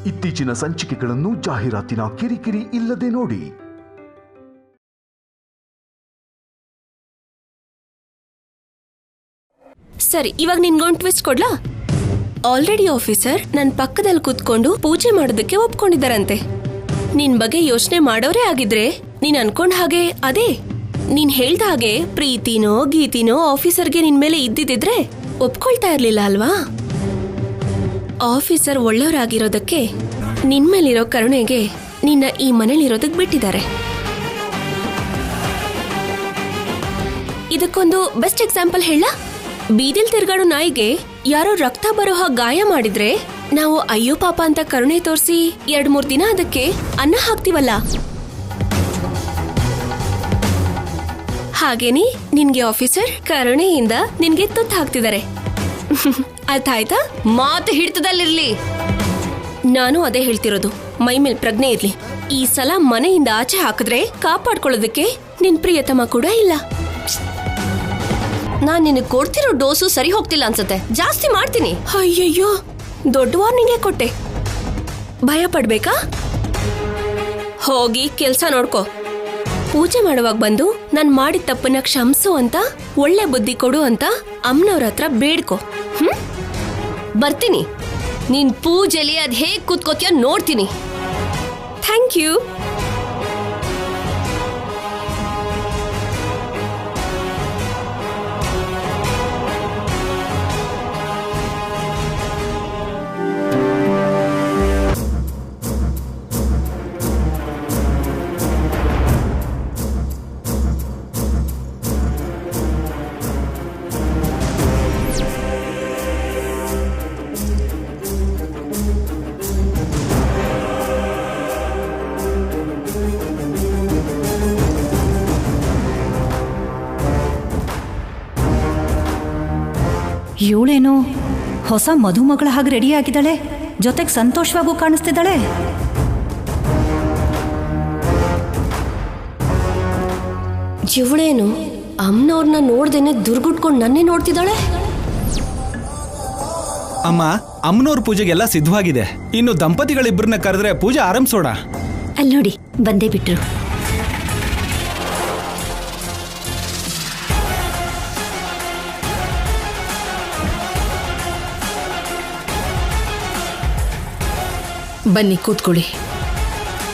ಇತ್ತೀಚಿನ ಸಂಚಿಕೆಗಳನ್ನು ಜಾಹೀರಾತಿನ ಕಿರಿಕಿರಿ ಇಲ್ಲದೆ ನೋಡಿ. ಸರಿ, ಇವಾಗ ನಿನ್ಗೊಂದು ಟ್ವಿಸ್ಟ್ ಕೊಡ್ಲಾ? ಆಲ್ರೆಡಿ ಆಫೀಸರ್ ನನ್ನ ಪಕ್ಕದಲ್ಲಿ ಕೂತ್ಕೊಂಡು ಪೂಜೆ ಮಾಡೋದಕ್ಕೆ ಒಪ್ಕೊಂಡಿದ್ದಾರಂತೆ. ನಿನ್ ಬಗ್ಗೆ ಯೋಚನೆ ಮಾಡೋರೇ ಆಗಿದ್ರೆ ನೀನ್ ಅನ್ಕೊಂಡ್ ಹಾಗೆ ಅದೇ ನೀನ್ ಹೇಳ್ದ ಹಾಗೆ ಪ್ರೀತಿನೋ ಗೀತಿನೋ ಆಫೀಸರ್ಗೆ ನಿನ್ ಮೇಲೆ ಇದ್ದಿದ್ರೆ ಒಪ್ಕೊಳ್ತಾ ಇರ್ಲಿಲ್ಲ ಅಲ್ವಾ? ಆಫೀಸರ್ ಒಳ್ಳೆಯವರಾಗಿರೋದಕ್ಕೆ ನಿನ್ ಮೇಲಿರೋ ಕರುಣೆಗೆ ನಿನ್ನ ಈ ಮನೇಲಿರೋದಕ್ಕೆ ಬಿಟ್ಟಿದ್ದಾರೆ. ಇದಕ್ಕೊಂದು ಬೆಸ್ಟ್ ಎಕ್ಸಾಂಪಲ್ ಹೇಳ. ಬೀದಿಲ್ ತಿರ್ಗಾಡೋ ನಾಯಿಗೆ ಯಾರೋ ರಕ್ತ ಬರೋ ಹಾಗೆ ಗಾಯ ಮಾಡಿದ್ರೆ ನಾವು ಅಯ್ಯೋ ಪಾಪ ಅಂತ ಕರುಣೆ ತೋರಿಸಿ 2-3 ದಿನ ಅದಕ್ಕೆ ಅನ್ನ ಹಾಕ್ತಿವಲ್ಲ, ಹಾಗೇನಿ ನಿನ್ಗೆ ಆಫೀಸರ್ ಕರುಣೆಯಿಂದ ನಿನ್ಗೆ ತುತ್ತು ಹಾಕ್ತಿದ್ದಾರೆ. ಅರ್ಥ ಆಯ್ತಾ? ಮಾತು ಹಿಡಿತದಲ್ಲಿರ್ಲಿ. ನಾನು ಅದೇ ಹೇಳ್ತಿರೋದು, ಮೈ ಮೇಲ್ ಪ್ರಜ್ಞೆ ಇರ್ಲಿ. ಈ ಸಲ ಮನೆಯಿಂದ ಆಚೆ ಹಾಕಿದ್ರೆ ಕಾಪಾಡ್ಕೊಳ್ಳೋದಕ್ಕೆ ನಿನ್ ಪ್ರಿಯತಮ ಕೂಡ ಇಲ್ಲ. ನಾನ್ ನಿನಗೆ ಕೊಡ್ತಿರೋ ಡೋಸು ಸರಿ ಹೋಗ್ತಿಲ್ಲ ಅನ್ಸತ್ತೆ, ಜಾಸ್ತಿ ಮಾಡ್ತೀನಿ. ಅಯ್ಯಯ್ಯೋ, ದೊಡ್ಡ ವಾರ್ನಿಂಗೇ ಕೊಟ್ಟೆ. ಭಯ ಪಡ್ಬೇಕಾ? ಹೋಗಿ ಕೆಲ್ಸ ನೋಡ್ಕೋ. ಪೂಜೆ ಮಾಡುವಾಗ ಬಂದು ನಾನ್ ಮಾಡಿದ ತಪ್ಪನ್ನ ಕ್ಷಮಿಸು ಅಂತ, ಒಳ್ಳೆ ಬುದ್ಧಿ ಕೊಡು ಅಂತ ಅಮ್ಮನವ್ರ ಹತ್ರ ಬೇಡ್ಕೋ. ಬರ್ತೀನಿ. ನೀನ್ ಪೂಜೆಲಿ ಅದ್ ಹೇಗ್ ಕೂತ್ಕೋತೀಯ ನೋಡ್ತೀನಿ. Thank you. ಇವಳೇನು ಹೊಸ ಮಧುಮಗಳ ಹಾಗೆ ರೆಡಿ ಆಗಿದ್ದಾಳೆ, ಜೊತೆಗೆ ಸಂತೋಷವಾಗೂ ಕಾಣಿಸ್ತಿದ್ದಾಳೆ. ಇವಳೇನು ಅಮ್ಮನವ್ರನ್ನ ನೋಡ್ದೇನೆ ದುರ್ಗುಟ್ಕೊಂಡು ನನ್ನೇ ನೋಡ್ತಿದ್ದಾಳೆ. ಅಮ್ಮ, ಅಮ್ಮನವ್ರ ಪೂಜೆಗೆಲ್ಲ ಸಿದ್ಧವಾಗಿದೆ. ಇನ್ನು ದಂಪತಿಗಳಿಬ್ಬರನ್ನ ಕರೆದ್ರೆ ಪೂಜೆ ಆರಂಭಿಸೋಣ. ಅಲ್ಲಿ ನೋಡಿ, ಬಂದೇ ಬಿಟ್ರು. ಬನ್ನಿ ಕೂತ್ಕೊಳ್ಳಿ.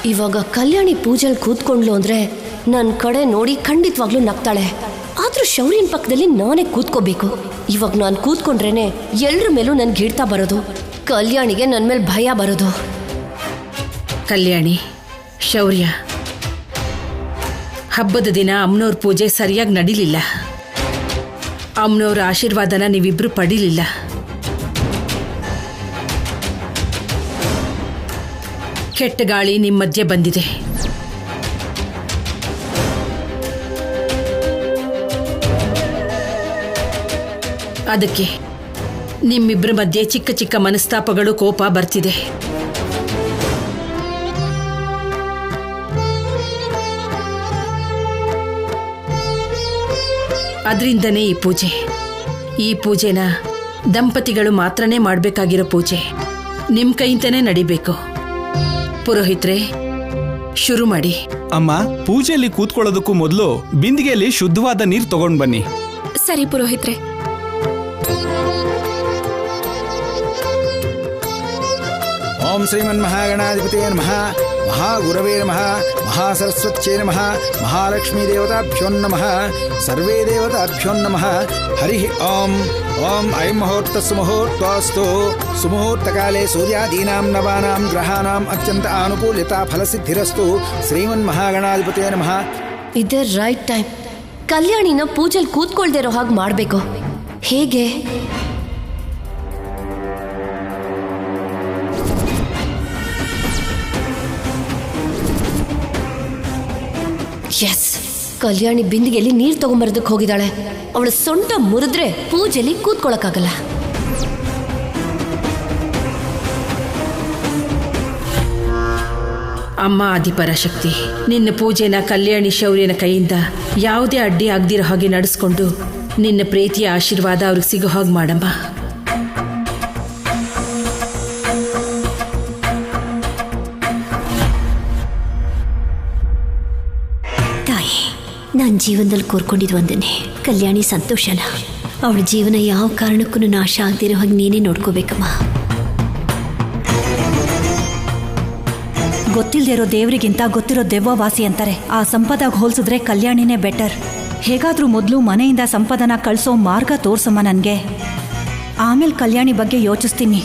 ಇವಾಗ ಕಲ್ಯಾಣಿ ಪೂಜೆಲ್ ಕೂತ್ಕೊಂಡ್ಲು ಅಂದ್ರೆ ನನ್ನ ಕಡೆ ನೋಡಿ ಖಂಡಿತವಾಗ್ಲೂ ನಗ್ತಾಳೆ. ಆದ್ರೂ ಶೌರ್ಯನ ಪಕ್ಕದಲ್ಲಿ ನಾನೇ ಕೂತ್ಕೋಬೇಕು. ಇವಾಗ ನಾನು ಕೂತ್ಕೊಂಡ್ರೇನೆ ಎಲ್ರ ಮೇಲೂ ನನ್ಗೆ ಹಿಡ್ತಾ ಬರೋದು, ಕಲ್ಯಾಣಿಗೆ ನನ್ನ ಮೇಲೆ ಭಯ ಬರೋದು. ಕಲ್ಯಾಣಿ, ಶೌರ್ಯ, ಹಬ್ಬದ ದಿನ ಅಮ್ಮನವ್ರ ಪೂಜೆ ಸರಿಯಾಗಿ ನಡೀಲಿಲ್ಲ. ಅಮ್ಮನವ್ರ ಆಶೀರ್ವಾದನ ನೀವಿಬ್ರು ಪಡೀಲಿಲ್ಲ. ಕೆಟ್ಟ ಗಾಳಿ ನಿಮ್ಮ ಮಧ್ಯೆ ಬಂದಿದೆ. ಅದಕ್ಕೆ ನಿಮ್ಮಿಬ್ಬರ ಮಧ್ಯೆ ಚಿಕ್ಕ ಚಿಕ್ಕ ಮನಸ್ತಾಪಗಳು, ಕೋಪ ಬರ್ತಿದೆ. ಅದರಿಂದನೇ ಈ ಪೂಜೆನ ದಂಪತಿಗಳು ಮಾತ್ರನೇ ಮಾಡಬೇಕಾಗಿರೋ ಪೂಜೆ. ನಿಮ್ಮ ಕೈಯಿಂದನೇ ನಡಿಬೇಕು. ಪುರೋಹಿತ್ರೆ, ಶುರು ಮಾಡಿ. ಅಮ್ಮ, ಪೂಜೆಯಲ್ಲಿ ಕೂತ್ಕೊಳ್ಳೋದಕ್ಕೂ ಮೊದಲು ಬಿಂದಿಗೆಯಲ್ಲಿ ಶುದ್ಧವಾದ ನೀರು ತಗೊಂಡು ಬನ್ನಿ. ಸರಿ ಪುರೋಹಿತ್ರೆ. ಓಂ ಶ್ರೀಮನ್ಮಹಾಗಣಾಧಿಪತಯೇ ನಮಃ, ಮಹಾಗುರವೇ ನಮಃ, ಮಹಾಸರಸ್ವತ್ಯೈ ನಮಃ, ಮಹಾಲಕ್ಷ್ಮೀ ದೇವತಾಭ್ಯೋ ನಮಃ, ಸರ್ವೇ ದೇವತಾಭ್ಯೋ ನಮಃ. ಹರಿ ಓಂ. ಓಂ ಐಂ ಮುಹೂರ್ತಸ್ಸು ಮುಹೂರ್ತಾಸ್ತು. ಸುಮುಹೂರ್ತಕಾಲೇ ಸೂರ್ಯಾದೀನಾಂ ನವಾನಾಂ ಗ್ರಹಾನಾಂ ಅತ್ಯಂತ ಆನುಕೂಲ್ಯತಾ ಫಲಸಿದ್ಧಿರಸ್ತು. ಶ್ರೀಮನ್ಮಹಾಗಣಾಧಿಪತಯೇ ನಮಃ. ಇದೇ ರೈಟ್ ಟೈಮ್. ಕಲ್ಯಾಣಿನ ಪೂಜೆಲ್ ಕೂತ್ಕೊಳ್ದೇ ಇರೋ ಹಾಗೆ ಮಾಡಬೇಕು. ಹೇಗೆ? ಎಸ್, ಕಲ್ಯಾಣಿ ಬಿಂದಿಗೆಯಲ್ಲಿ ನೀರು ತಗೊಂಬರೋದಕ್ಕೆ ಹೋಗಿದ್ದಾಳೆ. ಅವಳ ಸೊಂಟ ಮುರಿದ್ರೆ ಪೂಜೆಲಿ ಕೂತ್ಕೊಳಕ್ಕಾಗಲ್ಲ. ಅಮ್ಮ ಆದಿಪರಾಶಕ್ತಿ, ನಿನ್ನ ಪೂಜೆನ ಕಲ್ಯಾಣಿ ಶೌರ್ಯನ ಕೈಯಿಂದ ಯಾವುದೇ ಅಡ್ಡಿ ಆಗದಿರೋ ಹಾಗೆ ನಡೆಸ್ಕೊಂಡು ನಿನ್ನ ಪ್ರೀತಿಯ ಆಶೀರ್ವಾದ ಅವ್ರಿಗೆ ಸಿಗೋ ಹಾಗೆ ಮಾಡಮ್ಮ. ನನ್ನ ಜೀವನದಲ್ಲಿ ಕೋರ್ಕೊಂಡಿದ್ದು ಒಂದನ್ನೇ, ಕಲ್ಯಾಣಿ ಸಂತೋಷನ. ಅವಳ ಜೀವನ ಯಾವ ಕಾರಣಕ್ಕೂ ನಾಶ ಆಗದಿರೋ ಹಾಗೆ ನೀನೇ ನೋಡ್ಕೋಬೇಕಮ್ಮ. ಗೊತ್ತಿಲ್ಲದೆ ಇರೋ ದೇವರಿಗಿಂತ ಗೊತ್ತಿರೋ ದೆವ್ವ ವಾಸಿ ಅಂತಾರೆ. ಆ ಸಂಪದಾಗ ಹೋಲಿಸಿದ್ರೆ ಕಲ್ಯಾಣಿನೇ ಬೆಟರ್. ಹೇಗಾದ್ರೂ ಮೊದಲು ಮನೆಯಿಂದ ಸಂಪದನ ಕಳಿಸೋ ಮಾರ್ಗ ತೋರ್ಸಮ್ಮ ನನಗೆ. ಆಮೇಲೆ ಕಲ್ಯಾಣಿ ಬಗ್ಗೆ ಯೋಚಿಸ್ತೀನಿ.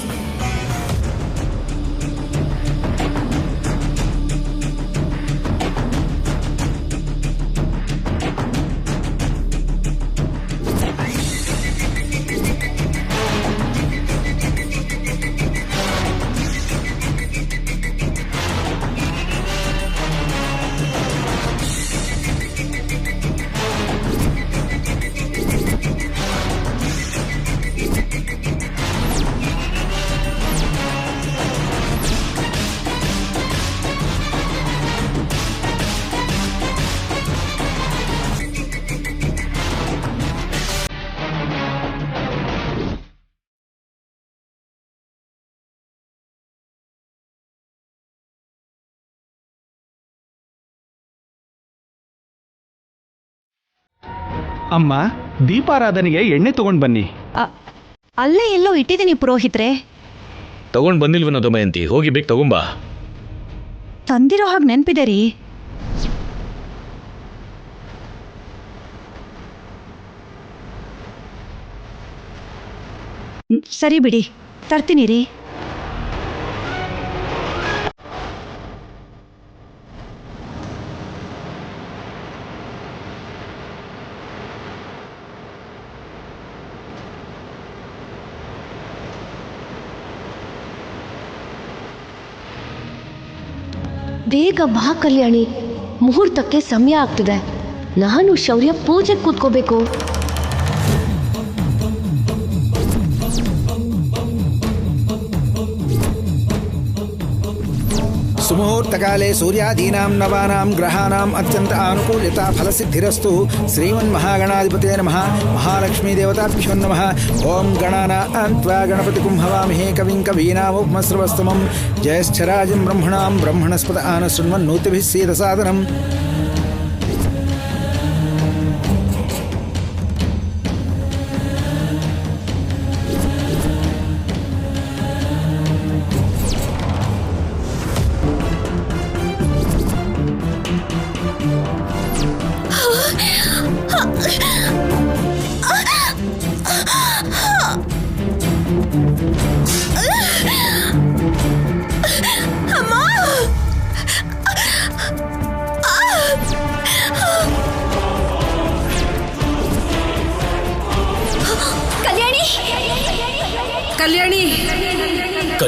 ಅಮ್ಮ, ದೀಪಾರಾಧನೆಗೆ ಎಣ್ಣೆ ತಗೊಂಡ್ ಬನ್ನಿ. ಅಲ್ಲೇ ಎಲ್ಲೋ ಇಟ್ಟಿದ್ದೀನಿ ಪುರೋಹಿತ್ರೆ. ತಗೊಂಡ್ ಬಂದಿಲ್ವನ ದಮಯಂತಿ, ಹೋಗಿ ಬೇಗ ತಗೊಂಬಾ. ತಂದಿರೋ ಹಾಗೆ ನೆನಪಿದೆ ರೀ. ಸರಿ ಬಿಡಿ, ತರ್ತೀನಿ ರೀ. ಬೇಗ ಬಾ ಕಲ್ಯಾಣಿ, ಮುಹೂರ್ತಕ್ಕೆ ಸಮಯ ಆಗ್ತಿದೆ. ನಾನು ಶೌರ್ಯ ಪೂಜೆಗೆ ಕೂತ್ಕೋಬೇಕು. ಸುಮುಹೂರ್ತಕಾಲೇ ಸೂರ್ಯಾದೀನಾಂ ನವಾನಾಂ ಗ್ರಹಾನಾಂ ಅತ್ಯಂತ ಆನುಕೂಲ್ಯತಾ ಫಲಸಿದ್ಧಿರಸ್ತು. ಶ್ರೀಮನ್ಮಹಾಗಣಾಧಿಪತೇ ನಮಃ. ಮಹಾಲಕ್ಷ್ಮೀ ದೇವತಾಭ್ಯೋ ನಮಃ. ಓಂ ಗಣಾನಾಂ ತ್ವಾ ಗಣಪತಿಗುಂ ಹವಾಮಹೇ ಕವಿಂ ಕವೀನಾಮುಪಮಸ್ರವಸ್ತಮಂ. ಜ್ಯೇಷ್ಠರಾಜಂ ಬ್ರಹ್ಮಣಾಂ ಬ್ರಹ್ಮಣಸ್ಪತ ಆನಶೃಣ್ವನ್ನೋತಿಭಿಃ ಸೇದಸಾದನಂ. ಕಲ್ಯಾಣಿ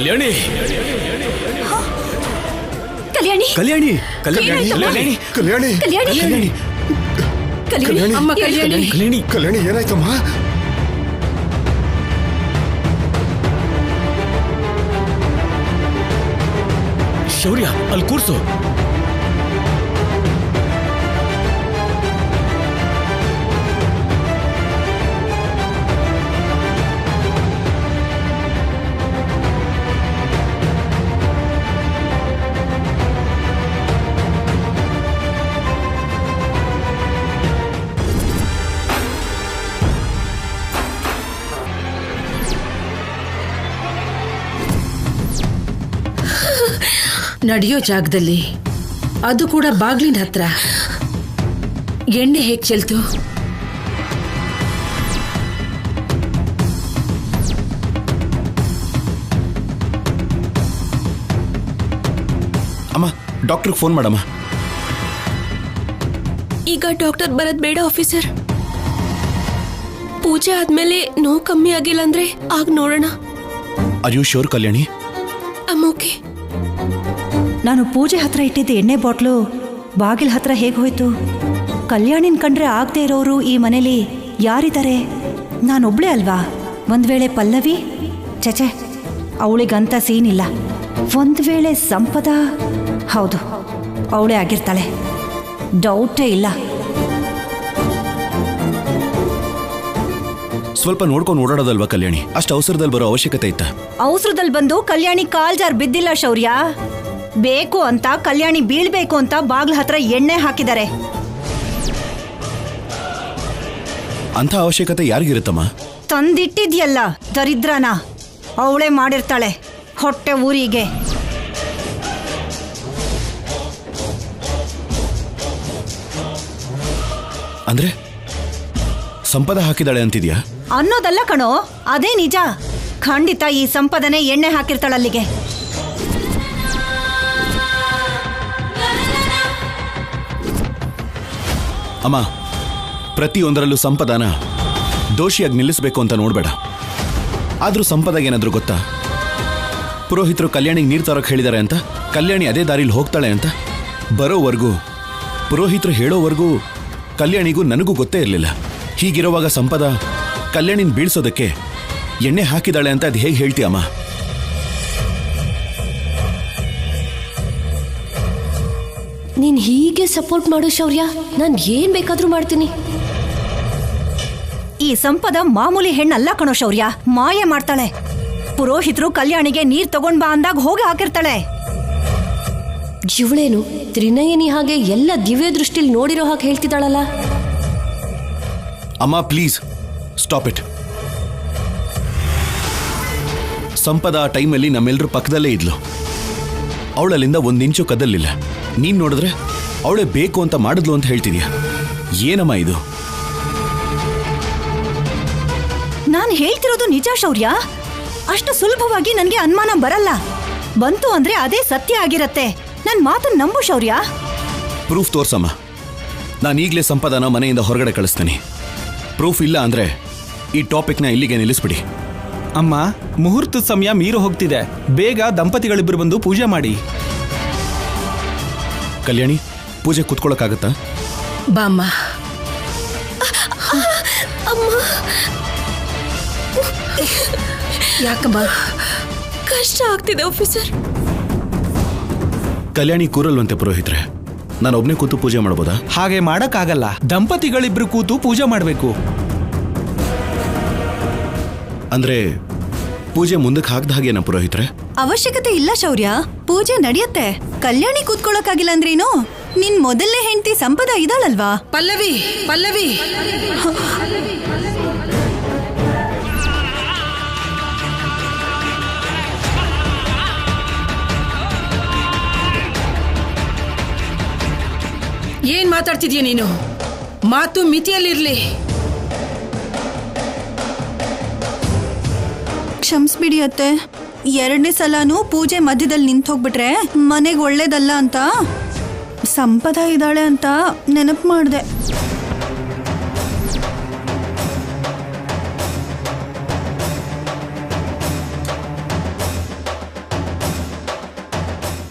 ಕಲ್ಯಾಣಿ ಕಲ್ಯಾಣಿ ಕಲ್ಯಾಣಿ ಕಲ್ಯಾಣಿ ಕಲ್ಯಾಣಿ ಕಲ್ಯಾಣಿ ಕಲ್ಯಾಣಿ ಕಲ್ಯಾಣಿ ಅಮ್ಮ ಕಲ್ಯಾಣಿ ಕಲ್ಯಾಣಿ ಕಲ್ಯಾಣಿ ಏನಾಯ್ತಮ್ಮ? ಶೌರ್ಯ, ಅಲ್ಲಿ ಕೂರ್ಸು. ನಡೆಯೋ ಜಾಗದಲ್ಲಿ, ಅದು ಕೂಡ ಬಾಗ್ಲಿನ ಹತ್ರ ಎಣ್ಣೆ ಹೇಗೆ ಚೆಲ್ತು? ಅಮ್ಮ, ಡಾಕ್ಟ್ರಿಗೆ ಫೋನ್ ಮಾಡಮ್ಮ. ಈಗ ಡಾಕ್ಟರ್ ಬರೋದ್ ಬೇಡ ಆಫೀಸರ್. ಪೂಜೆ ಆದ್ಮೇಲೆ ನೋವು ಕಮ್ಮಿ ಆಗಿಲ್ಲ ಅಂದ್ರೆ ಆಗ ನೋಡೋಣ. Are you sure Kalyani? Okay. ನಾನು ಪೂಜೆ ಹತ್ರ ಇಟ್ಟಿದ್ದ ಎಣ್ಣೆ ಬಾಟ್ಲು ಬಾಗಿಲ ಹತ್ರ ಹೇಗೆ ಹೋಯ್ತು? ಕಲ್ಯಾಣಿನ ಕಂಡ್ರೆ ಆಗದೆ ಇರೋರು ಈ ಮನೇಲಿ ಯಾರಿದ್ದಾರೆ? ನಾನೊಬ್ಳೇ ಅಲ್ವಾ? ಒಂದು ವೇಳೆ ಪಲ್ಲವಿ? ಚಚೆ, ಅವಳಿಗಂತ ಸೀನಿಲ್ಲ. ಒಂದು ವೇಳೆ ಸಂಪದ? ಹೌದು, ಅವಳೇ ಆಗಿರ್ತಾಳೆ, ಡೌಟೇ ಇಲ್ಲ. ಸ್ವಲ್ಪ ನೋಡ್ಕೊಂಡು ಓಡಾಡೋದಲ್ವಾ ಕಲ್ಯಾಣಿ? ಅಷ್ಟು ಅವಸರದಲ್ಲಿ ಬರೋ ಅವಶ್ಯಕತೆ ಇತ್ತ? ಅವಸರದಲ್ಲಿ ಬಂದು ಕಲ್ಯಾಣಿ ಕಾಲ್ ಜಾರ್ ಬಿದ್ದಿಲ್ಲ ಶೌರ್ಯ. ಬೇಕು ಅಂತ ಕಲ್ಯಾಣಿ ಬೀಳ್ಬೇಕು ಅಂತ ಬಾಗ್ಲ ಹತ್ರ ಎಣ್ಣೆ ಹಾಕಿದ್ದಾರೆ. ಅಂಥ ಅವಶ್ಯಕತೆ ಯಾರಿಗಿರುತ್ತಮ್ಮ? ತಂದಿಟ್ಟಿದ್ಯಲ್ಲ ದರಿದ್ರನ, ಅವಳೇ ಮಾಡಿರ್ತಾಳೆ ಹೊಟ್ಟೆ ಊರಿಗೆ. ಅಂದ್ರೆ ಸಂಪದ ಹಾಕಿದಾಳೆ ಅಂತಿದ್ಯಾ? ಅನ್ನೋದಲ್ಲ ಕಣೋ, ಅದೇ ನಿಜ. ಖಂಡಿತ ಈ ಸಂಪದನೆ ಎಣ್ಣೆ ಹಾಕಿರ್ತಾಳಲ್ಲಿಗೆ. ಅಮ್ಮ, ಪ್ರತಿಯೊಂದರಲ್ಲೂ ಸಂಪದನ ದೋಷಿಯಾಗಿ ನಿಲ್ಲಿಸಬೇಕು ಅಂತ ನೋಡ್ಬೇಡ. ಆದ್ರೂ ಸಂಪದಾಗೇನಾದ್ರೂ ಗೊತ್ತಾ? ಪುರೋಹಿತರು ಕಲ್ಯಾಣಿಗೆ ನೀರು ತರೋಕೆ ಹೇಳಿದ್ದಾರೆ ಅಂತ ಕಲ್ಯಾಣಿ ಅದೇ ದಾರಿಲಿ ಹೋಗ್ತಾಳೆ ಅಂತ ಬರೋವರೆಗೂ, ಪುರೋಹಿತರು ಹೇಳೋವರೆಗೂ ಕಲ್ಯಾಣಿಗೂ ನನಗೂ ಗೊತ್ತೇ ಇರಲಿಲ್ಲ. ಹೀಗಿರುವಾಗ ಸಂಪದ ಕಲ್ಯಾಣಿನ ಬೀಳ್ಸೋದಕ್ಕೆ ಎಣ್ಣೆ ಹಾಕಿದಾಳೆ ಅಂತ ಅದು ಹೇಗೆ ಹೇಳ್ತೀಯಮ್ಮ? ನೀನ್ ಹೀಗೆ ಸಪೋರ್ಟ್ ಮಾಡು ಶೌರ್ಯ, ನಾನು ಏನ್ ಬೇಕಾದ್ರೂ ಮಾಡ್ತೀನಿ. ಈ ಸಂಪದ ಮಾಮೂಲಿ ಹೆಣ್ಣಲ್ಲ ಕಣೋ ಶೌರ್ಯ, ಮಾಯೆ ಮಾಡ್ತಾಳೆ. ಪುರೋಹಿತರು ಕಲ್ಯಾಣಿಗೆ ನೀರ್ ತಗೊಂಡ್ ಬಾ ಅಂದಾಗ ಹೋಗಿ ಹಾಕಿರ್ತಾಳೆ. ಇವಳೇನು ತ್ರಿನಯನಿ ಹಾಗೆ ಎಲ್ಲ ದಿವ್ಯ ದೃಷ್ಟಿಲಿ ನೋಡಿರೋ ಹಾಗೆ ಹೇಳ್ತಿದ್ದಾಳಲ್ಲ. ಅಮ್ಮ ಪ್ಲೀಸ್ ಸ್ಟಾಪ್ ಇಟ್. ಸಂಪದ ಆ ಟೈಮಲ್ಲಿ ನಮ್ಮೆಲ್ಲರೂ ಪಕ್ಕದಲ್ಲೇ ಇದ್ಲು. ಅವಳಲ್ಲಿಂದ ಒಂದಿಂಚು ಕದಲಿಲ್ಲ. ನೀನ್ ನೋಡಿದ್ರೆ ಅವಳೇ ಬೇಕು ಅಂತ ಮಾಡಿದ್ಲು ಅಂತ ಹೇಳ್ತಿದ್ಯಾ? ಏನಮ್ಮ ಇದು? ನಾನು ಹೇಳ್ತಿರೋದು ನಿಜ ಶೌರ್ಯ. ಅಷ್ಟು ಸುಲಭವಾಗಿ ನನಗೆ ಅನುಮಾನ ಬರಲ್ಲ. ಬಂತು ಅಂದ್ರೆ ಅದೇ ಸತ್ಯ ಆಗಿರತ್ತೆ. ನನ್ನ ಮಾತನ್ನು ನಂಬು ಶೌರ್ಯ. ಪ್ರೂಫ್ ತೋರ್ಸಮ್ಮ. ನಾನು ಈಗಲೇ ಸಂಪದನ ಮನೆಯಿಂದ ಹೊರಗಡೆ ಕಳಿಸ್ತೀನಿ. ಪ್ರೂಫ್ ಇಲ್ಲ ಅಂದ್ರೆ ಈ ಟಾಪಿಕ್ನ ಇಲ್ಲಿಗೆ ನಿಲ್ಲಿಸ್ಬಿಡಿ. ಅಮ್ಮ, ಮುಹೂರ್ತದ ಸಮಯ ಮೀರು ಹೋಗ್ತಿದೆ. ಬೇಗ ದಂಪತಿಗಳಿಬ್ಬರು ಬಂದು ಪೂಜೆ ಮಾಡಿ. ಕಲ್ಯಾಣಿ, ಪೂಜೆ ಕೂತ್ಕೊಳ್ಳೋಕ್ಕಾಗತ್ತಾ? ಬಾಮ್ಮ. ಯಾಕಮ್ಮ? ಕಷ್ಟ ಆಗ್ತಿದೆ ಆಫೀಸರ್. ಕಲ್ಯಾಣಿ ಕೂರಲ್ವಂತೆ ಪುರೋಹಿತ್ರೆ. ನಾನು ಒಬ್ನೇ ಕೂತು ಪೂಜೆ ಮಾಡ್ಬೋದಾ? ಹಾಗೆ ಮಾಡಕ್ಕಾಗಲ್ಲ. ದಂಪತಿಗಳಿಬ್ರು ಕೂತು ಪೂಜೆ ಮಾಡಬೇಕು. ಅಂದ್ರೆ ಪೂಜೆ ಮುಂದಕ್ಕೆ ಹಾಕ್ದ ಹಾಗೇನಾ ಪುರೋಹಿತ್ರೆ? ಅವಶ್ಯಕತೆ ಇಲ್ಲ ಶೌರ್ಯ, ಪೂಜೆ ನಡೆಯುತ್ತೆ. ಕಲ್ಯಾಣಿ ಕೂತ್ಕೊಳ್ಳೋಕ್ಕಾಗಿಲ್ಲ ಅಂದ್ರೇನು? ನಿನ್ ಮೊದಲನೇ ಹೆಂಡತಿ ಸಂಪದ ಇದ್ದಾಳಲ್ವಾ? ಪಲ್ಲವಿ, ಪಲ್ಲವಿ. ಏನ್ ಮಾತಾಡ್ತಿದ್ಯಾ ನೀನು? ಮಾತು ಮಿತಿಯಲ್ಲಿರ್ಲಿ. ಕ್ಷಮಿಸ್ಬಿಡಿ ಅತ್ತೆ. ಎರಡನೇ ಸಲನೂ ಪೂಜೆ ಮಧ್ಯದಲ್ಲಿ ನಿಂತು ಹೋಗ್ಬಿಟ್ರೆ ಮನೆಗೆ ಒಳ್ಳೇದಲ್ಲ ಅಂತ ಸಂಪದ ಇದ್ದಾಳೆ ಅಂತ ನೆನಪು ಮಾಡಿದೆ.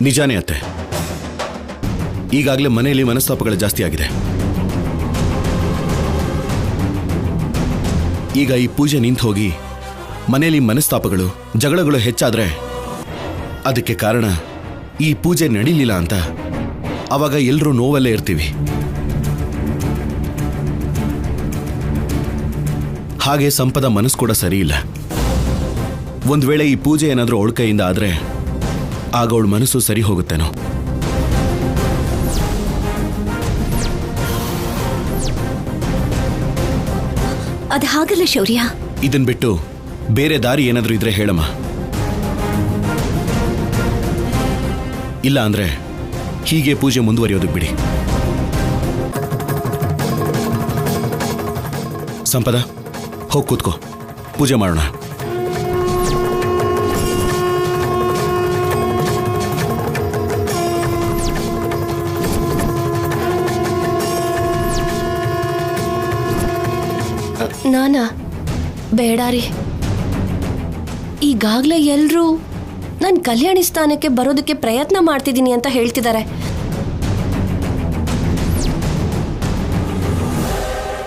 ನಿಜಾನೇ ಅತ್ತೆ. ಈಗಾಗಲೇ ಮನೆಯಲ್ಲಿ ಮನಸ್ತಾಪಗಳು ಜಾಸ್ತಿ ಆಗಿದೆ. ಈಗ ಈ ಪೂಜೆ ನಿಂತು ಹೋಗಿ ಮನೆಯಲ್ಲಿ ಮನಸ್ತಾಪಗಳು, ಜಗಳಗಳು ಹೆಚ್ಚಾದ್ರೆ ಅದಕ್ಕೆ ಕಾರಣ ಈ ಪೂಜೆ ನಡೀಲಿಲ್ಲ ಅಂತ ಅವಾಗ ಎಲ್ಲರೂ ನೋವಲ್ಲೇ ಇರ್ತೀವಿ. ಹಾಗೆ ಸಂಪದ ಮನಸ್ಸು ಕೂಡ ಸರಿ ಇಲ್ಲ. ಒಂದ್ ವೇಳೆ ಈ ಪೂಜೆ ಏನಾದರೂ ಅವಳ ಕೈಯಿಂದ ಆದ್ರೆ ಆಗ ಅವಳ ಮನಸ್ಸು ಸರಿ ಹೋಗುತ್ತೇನೋ. ಅದು ಹಾಗಲ್ಲ ಶೌರ್ಯ. ಇದನ್ ಬಿಟ್ಟು ಬೇರೆ ದಾರಿ ಏನಾದರೂ ಇದ್ರೆ ಹೇಳಮ್ಮ. ಇಲ್ಲ ಅಂದ್ರೆ ಹೀಗೆ ಪೂಜೆ ಮುಂದುವರಿಯೋದಕ್ಕೆ ಬಿಡಿ. ಸಂಪದ, ಹೋಗಿ ಕೂತ್ಕೋ, ಪೂಜೆ ಮಾಡೋಣ. ನಾನಾ? ಬೇಡ ರೀ. ಈಗಾಗಲೇ ಎಲ್ಲರೂ ನಾನು ಕಲ್ಯಾಣಿ ಸ್ಥಾನಕ್ಕೆ ಬರೋದಕ್ಕೆ ಪ್ರಯತ್ನ ಮಾಡ್ತಿದ್ದೀನಿ ಅಂತ ಹೇಳ್ತಿದ್ದಾರೆ.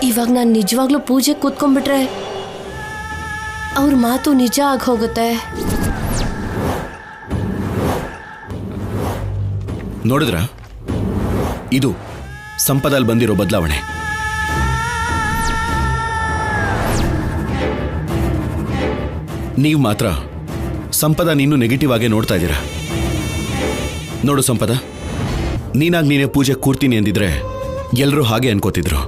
ಇವಾಗ ನಾನು ನಿಜವಾಗ್ಲೂ ಪೂಜೆ ಕೂತ್ಕೊಂಡ್ಬಿಟ್ರೆ ಅವ್ರ ಮಾತು ನಿಜ ಆಗಿ ಹೋಗುತ್ತೆ. ನೋಡಿದ್ರ, ಇದು ಸಂಪದಲ್ಲಿ ಬಂದಿರೋ ಬದಲಾವಣೆ. ನೀವು ಮಾತ್ರ ಸಂಪದ ನೀನು ನೆಗೆಟಿವ್ ಆಗೇ ನೋಡ್ತಾ ಇದ್ದೀರಾ. ನೋಡು ಸಂಪದ, ನೀನಾಗಿ ನೀನೇ ಪೂಜೆ ಕೂರ್ತೀನಿ ಎಂದಿದ್ರೆ ಎಲ್ಲರೂ ಹಾಗೆ ಅನ್ಕೋತಿದ್ರು.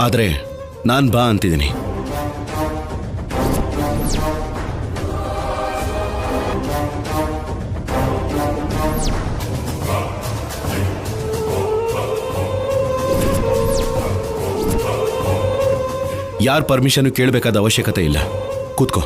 ಆದರೆ ನಾನು ಬಾ ಅಂತಿದ್ದೀನಿ. ಯಾರ ಪರ್ಮಿಷನ್ ಕೇಳಬೇಕಾದ ಅವಶ್ಯಕತೆ ಇಲ್ಲ. ಕೂತ್ಕೋ.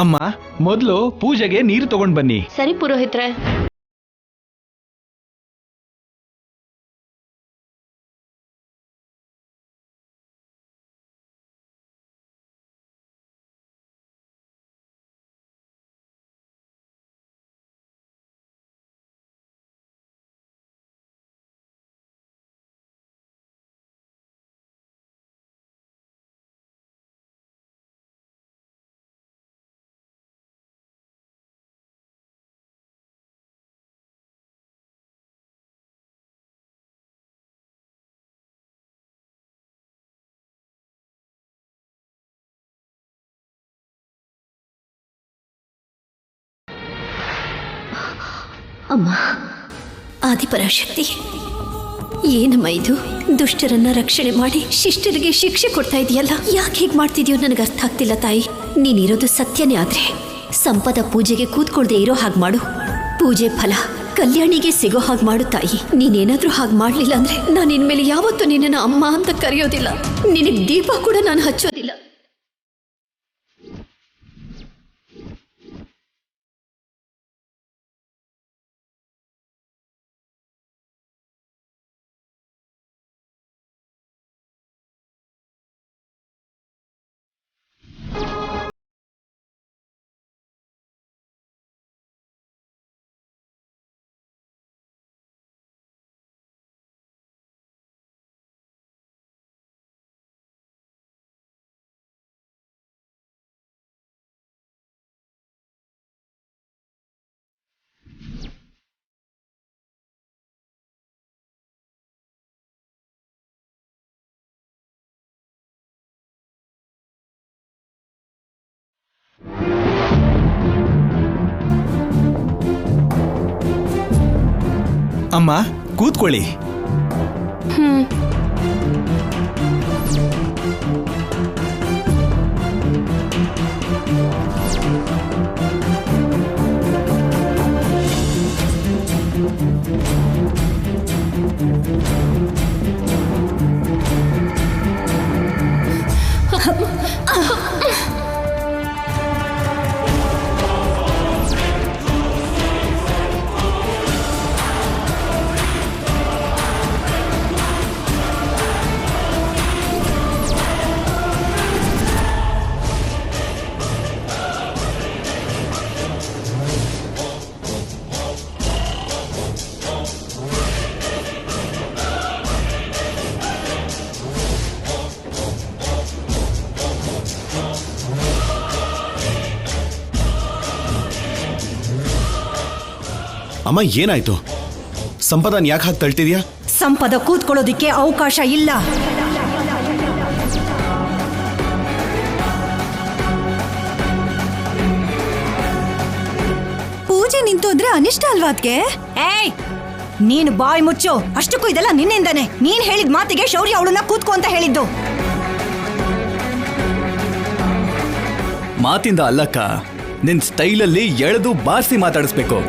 ಅಮ್ಮ, ಮೊದಲು ಪೂಜೆಗೆ ನೀರು ತಗೊಂಡ್ ಬನ್ನಿ. ಸರಿ ಪುರೋಹಿತ್ರೆ. ಅಮ್ಮ, ಆದಿಪರಾಶಕ್ತಿ, ಏನಮ್ಮ ಇದು? ದುಷ್ಟರನ್ನ ರಕ್ಷಣೆ ಮಾಡಿ ಶಿಷ್ಟರಿಗೆ ಶಿಕ್ಷೆ ಕೊಡ್ತಾ ಇದೆಯಲ್ಲ, ಯಾಕೆ ಹೀಗೆ ಮಾಡ್ತಿದ್ಯೋ ನನಗೆ ಅರ್ಥ ಆಗ್ತಿಲ್ಲ ತಾಯಿ. ನೀನಿರೋದು ಸತ್ಯನೇ ಆದ್ರೆ ಸಂಪದ ಪೂಜೆಗೆ ಕೂತ್ಕೊಳ್ದೆ ಇರೋ ಹಾಗೆ ಮಾಡು. ಪೂಜೆ ಫಲ ಕಲ್ಯಾಣಿಗೆ ಸಿಗೋ ಹಾಗೆ ಮಾಡು ತಾಯಿ. ನೀನೇನಾದ್ರೂ ಹಾಗೆ ಮಾಡ್ಲಿಲ್ಲ ಅಂದ್ರೆ ನಾನು ಇನ್ಮೇಲೆ ಯಾವತ್ತೂ ನಿನ್ನನ್ನು ಅಮ್ಮ ಅಂತ ಕರೆಯೋದಿಲ್ಲ. ನಿನಗೆ ದೀಪ ಕೂಡ ನಾನು ಹಚ್ಚೋದಿಲ್ಲ. ಅಮ್ಮ, ಕೂತ್ಕೊಳ್ಳಿ. ಅಮ್ಮ, ಏನಾಯ್ತು? ಸಂಪದನ್ ಯಾಕೆ ಹಾಕಿ ತಳ್ತಿದ್ಯಾ? ಸಂಪದ ಕೂತ್ಕೊಳ್ಳೋದಿಕ್ಕೆ ಅವಕಾಶ ಇಲ್ಲ. ಪೂಜೆ ನಿಂತೋದ್ರೆ ಅನಿಷ್ಟ ಅಲ್ವಾ ಅದ್ಕೆ? ಏಯ್, ನೀನು ಬಾಯಿ ಮುಚ್ಚು. ಅಷ್ಟಕ್ಕೂ ಇದೆಲ್ಲ ನಿನ್ನಿಂದಾನೆ. ನೀನ್ ಹೇಳಿದ ಮಾತಿಗೆ ಶೌರ್ಯ ಅವಳನ್ನ ಕೂತ್ಕೋ ಅಂತ ಹೇಳಿದ್ದು. ಮಾತಿಂದ ಅಲ್ಲಕ್ಕ, ನಿನ್ ಸ್ಟೈಲಲ್ಲಿ ಎಳೆದು ಬಾರಿಸಿ ಮಾತಾಡಿಸ್ಬೇಕು.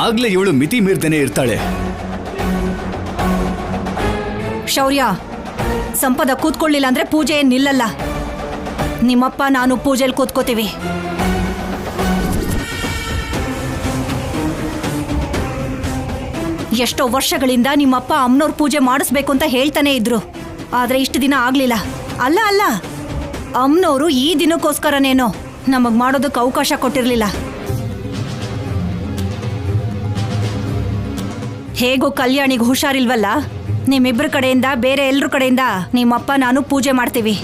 ಆಗ್ಲೇ ಇವಳು ಮಿತಿ ಮೀರ್ದೇನೆ ಇರ್ತಾಳೆ. ಶೌರ್ಯ, ಸಂಪದ ಕೂತ್ಕೊಳ್ಳಿಲ್ಲ ಅಂದ್ರೆ ಪೂಜೆ ಏನ್ ನಿಲ್ಲಲ್ಲ. ನಿಮ್ಮಪ್ಪ ನಾನು ಪೂಜೆಯಲ್ಲಿ ಕೂತ್ಕೋತೀವಿ. ಎಷ್ಟೋ ವರ್ಷಗಳಿಂದ ನಿಮ್ಮಪ್ಪ ಅಮ್ಮನವ್ರ ಪೂಜೆ ಮಾಡಿಸ್ಬೇಕು ಅಂತ ಹೇಳ್ತಾನೆ ಇದ್ರು, ಆದ್ರೆ ಇಷ್ಟು ದಿನ ಆಗ್ಲಿಲ್ಲ. ಅಲ್ಲ ಅಮ್ಮನವರು ಈ ದಿನಕ್ಕೋಸ್ಕರನೇನೋ ನಮಗ್ ಮಾಡೋದಕ್ಕೆ ಅವಕಾಶ ಕೊಟ್ಟಿರ್ಲಿಲ್ಲ. ಹೇಗೋ ಕಲ್ಯಾಣಿಗೆ ಹುಷಾರಿಲ್ವಲ್ಲ, ನಿಮ್ಮಿಬ್ರ ಕಡೆಯಿಂದ ಬೇರೆ ಎಲ್ರ ಕಡೆಯಿಂದ ನಿಮ್ಮಪ್ಪ ನಾನು ಪೂಜೆ ಮಾಡ್ತೀವಿ.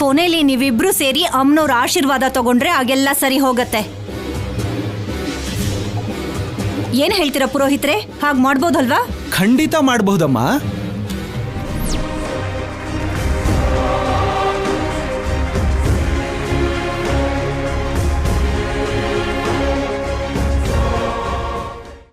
ಕೊನೆಯಲ್ಲಿ ನೀವಿಬ್ರು ಸೇರಿ ಅಮ್ಮನವ್ರ ಆಶೀರ್ವಾದ ತಗೊಂಡ್ರೆ ಆಗೆಲ್ಲ ಸರಿ ಹೋಗತ್ತೆ. ಏನ್ ಹೇಳ್ತೀರಾ ಪುರೋಹಿತ್ರೆ? ಹಾಗೆ ಮಾಡ್ಬೋದಲ್ವಾ? ಖಂಡಿತ ಮಾಡಬಹುದಮ್ಮ.